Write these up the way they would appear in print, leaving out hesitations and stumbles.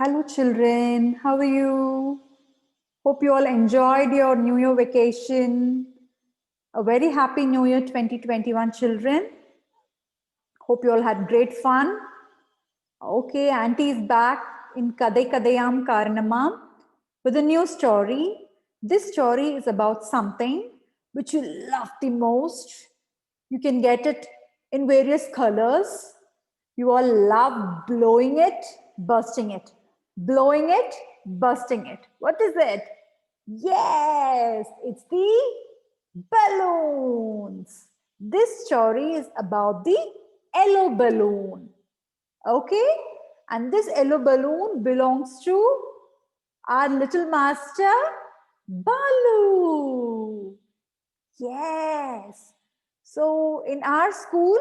Hello, children. How are you? Hope you all enjoyed your New Year vacation. A very happy New Year 2021, children. Hope you all had great fun. Okay, Auntie is back in Kadai Kadayam Karanamam with a new story. This story is about something which you love the most. You can get it in various colors. You all love blowing it, bursting it. Blowing it, bursting it. What is it? Yes, it's the balloons. This story is about the yellow balloon. Okay, and this yellow balloon belongs to our little master Balu. Yes. So in our school,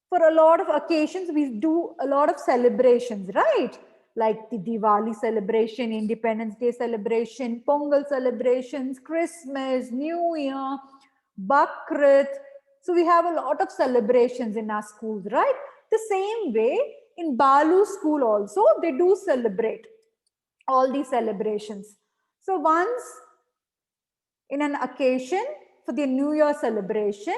for a lot of occasions, we do a lot of celebrations, right? Like the Diwali celebration, Independence Day celebration, Pongal celebrations, Christmas, New Year, Bakrit. So we have a lot of celebrations in our schools, right? The same way in Balu school also, they do celebrate all these celebrations. So once in an occasion for the New Year celebration,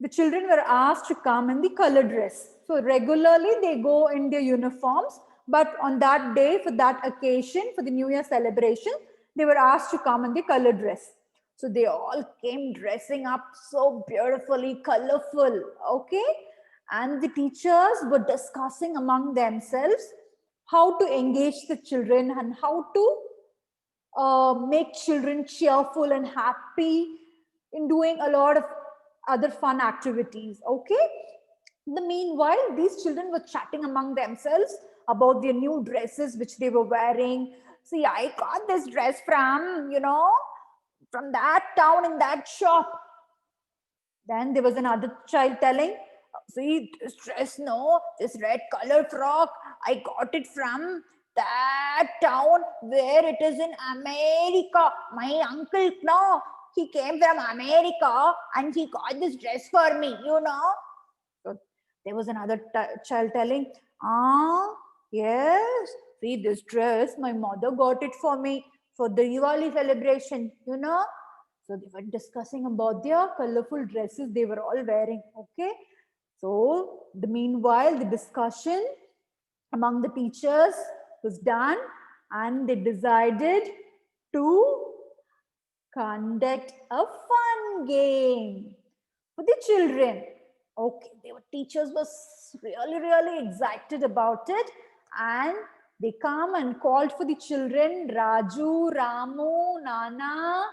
the children were asked to come in the color dress. So regularly they go in their uniforms, but on that day, for that occasion, for the New Year celebration, they were asked to come in the color dress. So they all came dressing up so beautifully, colorful, okay? And the teachers were discussing among themselves how to engage the children and how to make children cheerful and happy in doing a lot of other fun activities. Okay. In the meanwhile, these children were chatting among themselves about their new dresses which they were wearing. See, I got this dress from, from that town in that shop. Then there was another child telling, see, this dress, no, this red color frock, I got it from that town where it is in America. My uncle, no, he came from America and he got this dress for me, So there was another child telling, yes, see, this dress, my mother got it for me for the Diwali celebration, So they were discussing about their colorful dresses they were all wearing. Okay. So meanwhile, the discussion among the teachers was done and they decided to conduct a fun game for the children. Okay, teachers was really excited about it, and they come and called for the children. Raju, Ramu, Nana,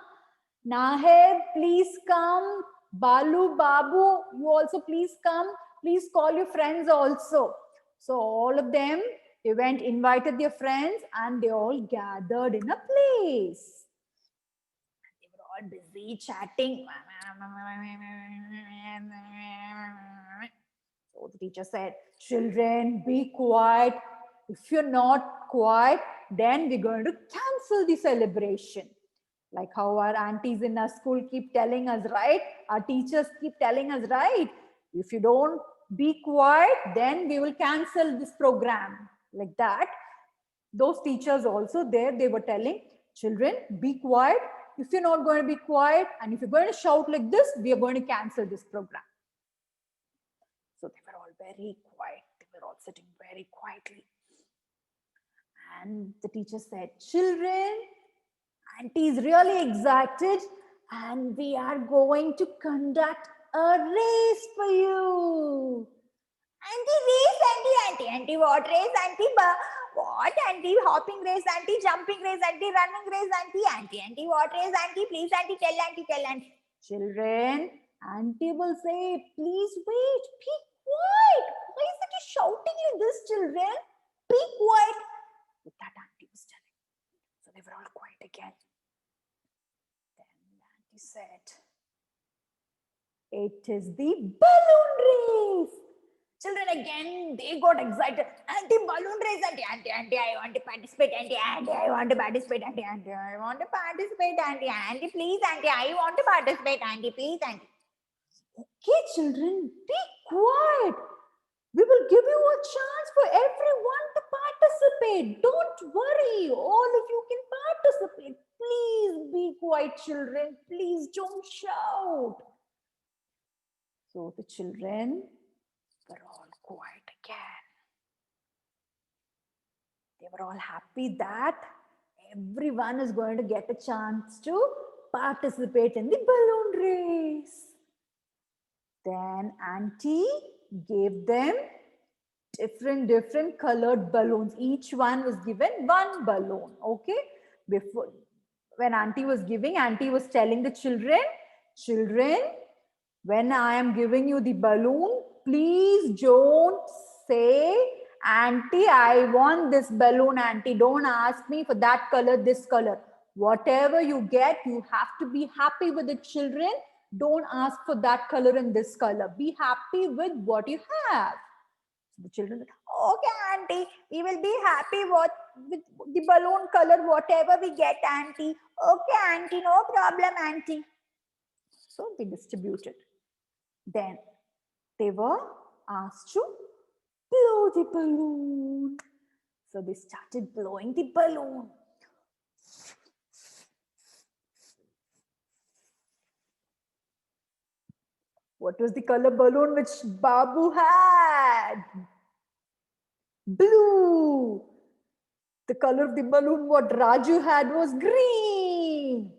Naheb, please come. Balu, Babu, you also please come. Please call your friends also. So all of them, they went, invited their friends, and they all gathered in a place. They were all busy chatting. So the teacher said, children, be quiet. If you're not quiet, then we're going to cancel the celebration. Like how our aunties in our school keep telling us, right? Our teachers keep telling us, right? If you don't be quiet, then we will cancel this program. Like that. Those teachers also there, they were telling, children, be quiet. If you're not going to be quiet and if you're going to shout like this, we are going to cancel this program. So they were all very quiet. They were all sitting very quietly. And the teacher said, children, Auntie is really excited and we are going to conduct a race for you. Auntie, what race? Auntie, what? Auntie, hopping race, auntie, jumping race, auntie, running race, auntie, what race, auntie, please, auntie, tell auntie. Children, auntie will say, please wait, be quiet. Why is it you shouting like this, children? Be quiet. With that auntie was telling. So they were all quiet again. Then auntie said, it is the balloon race. Children again, they got excited. Auntie, balloon race, auntie, I want to participate, auntie, I want to participate, auntie, I want to participate, auntie, please, auntie, I want to participate, auntie, please, auntie. Okay, children, be quiet. We will give you a chance for everyone to participate. Don't worry. All of you can participate. Please be quiet, children. Please don't shout. So the children were all quiet again. They were all happy that everyone is going to get a chance to participate in the balloon race. Then Auntie gave them different colored balloons. Each one was given one balloon. Okay. Before, when Auntie was giving, Auntie was telling the children, when I am giving you the balloon, please don't say, Auntie, I want this balloon, Auntie. Don't ask me for that color, this color. Whatever you get, you have to be happy with the children. Don't ask for that color and this color. Be happy with what you have. So the children said, okay, Auntie, we will be happy with the balloon color, whatever we get, Auntie. Okay, Auntie, no problem, Auntie. So they distributed. Then they were asked to blow the balloon. So they started blowing the balloon. What was the color balloon which Babu had? Blue. The color of the balloon what Raju had was green.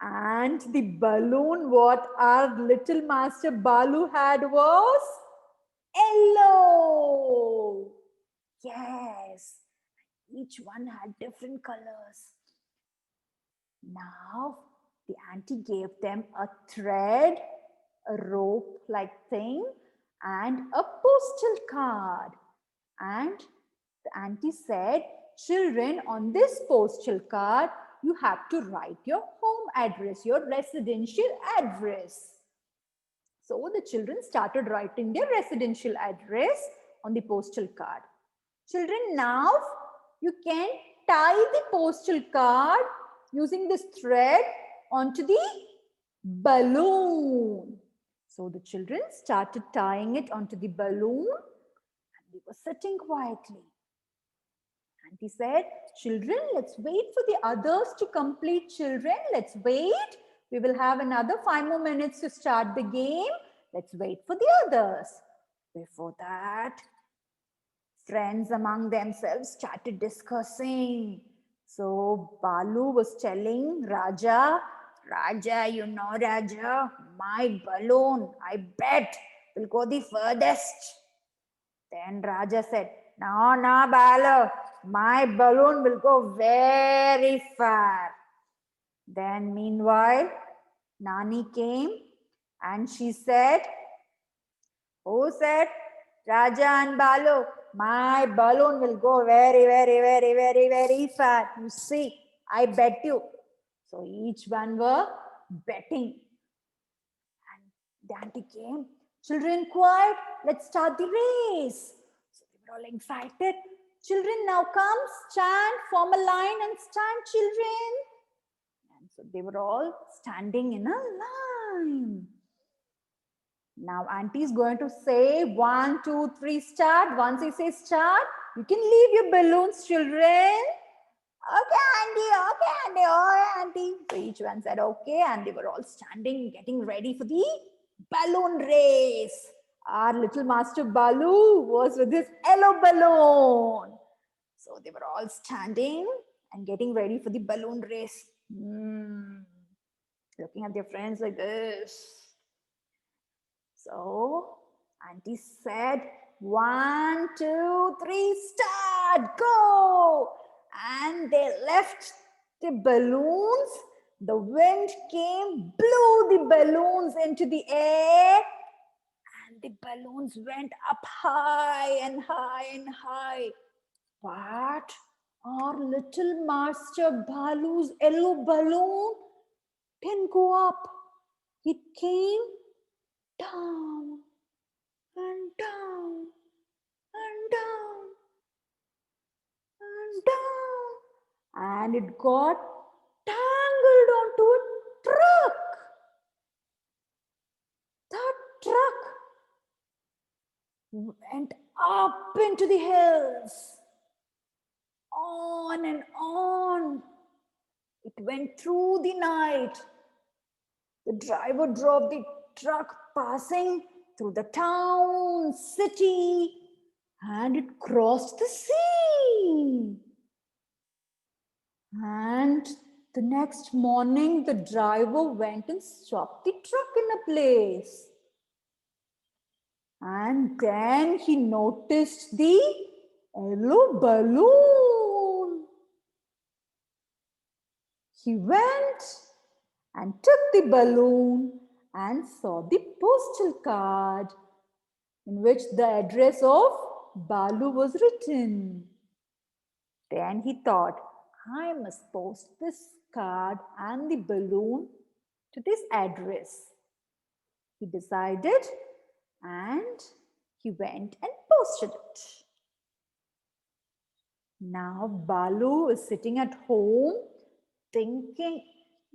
And the balloon what our little master Balu had was yellow. Yes. Each one had different colors. Now, the auntie gave them a thread, a rope like thing, and a postal card. And the auntie said, children, on this postal card, you have to write your home address, your residential address. So the children started writing their residential address on the postal card. Children, now you can tie the postal card using this thread onto the balloon. So the children started tying it onto the balloon and they were sitting quietly. Auntie said, children, let's wait for the others to complete. Children, let's wait. We will have another 5 more minutes to start the game. Let's wait for the others. Before that, friends among themselves started discussing. So Balu was telling Raja, Raja, you know, Raja, my balloon, I bet, will go the furthest. Then Raja said, no, no, Balu, my balloon will go very far. Then meanwhile, Nani came and she said, who said, Raja and Balu, my balloon will go very far. You see, I bet you. So each one were betting. And the auntie came. Children, quiet. Let's start the race. So they were all excited. Children, now come, stand, form a line and stand, children. And so they were all standing in a line. Now auntie is going to say 1, 2, 3, start. Once he says start, you can leave your balloons, children. Okay, auntie, auntie. So each one said okay, and they were all standing, getting ready for the balloon race. Our little master Balu was with his yellow balloon. So they were all standing and getting ready for the balloon race. Looking at their friends like this. So auntie said, 1, 2, 3, start, go. And they left the balloons. The wind came, blew the balloons into the air. And the balloons went up high and high and high. But our little master Balu's yellow balloon didn't go up. It came down and down and down and down, and it got tangled onto a truck. The truck went up into the hills. on and on. It went through the night. The driver drove the truck passing through the town, city, and it crossed the sea. And the next morning, the driver went and stopped the truck in a place. And then he noticed the yellow balloon. He went and took the balloon and saw the postal card in which the address of Balu was written. Then he thought, I must post this card and the balloon to this address. He decided and he went and posted it. Now Balu is sitting at home thinking,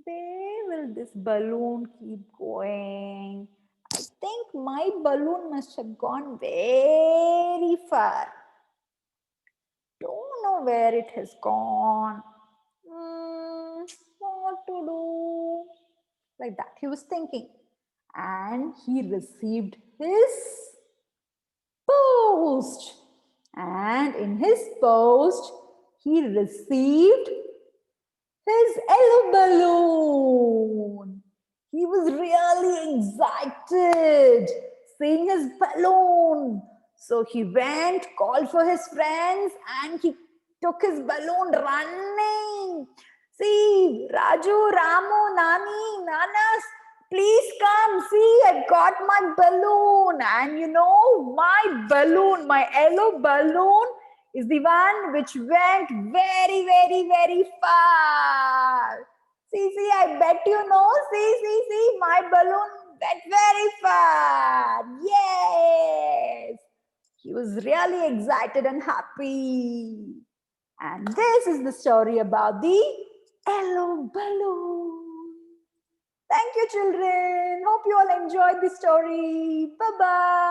where will this balloon keep going? I think my balloon must have gone very far. Don't know where it has gone. What to do? Like that, he was thinking. And he received his post. And in his post, he received his yellow balloon. He was really excited seeing his balloon. So he went, called for his friends, and he took his balloon running. See, Raju, Ramu, Nani, Nanas, please come. See, I got my balloon. And you know, my balloon, my yellow balloon is the one which went very, very, very far. See, I bet you know. See, my balloon went very far. Yes. He was really excited and happy. And this is the story about the yellow balloon. Thank you, children. Hope you all enjoyed the story. Bye-bye.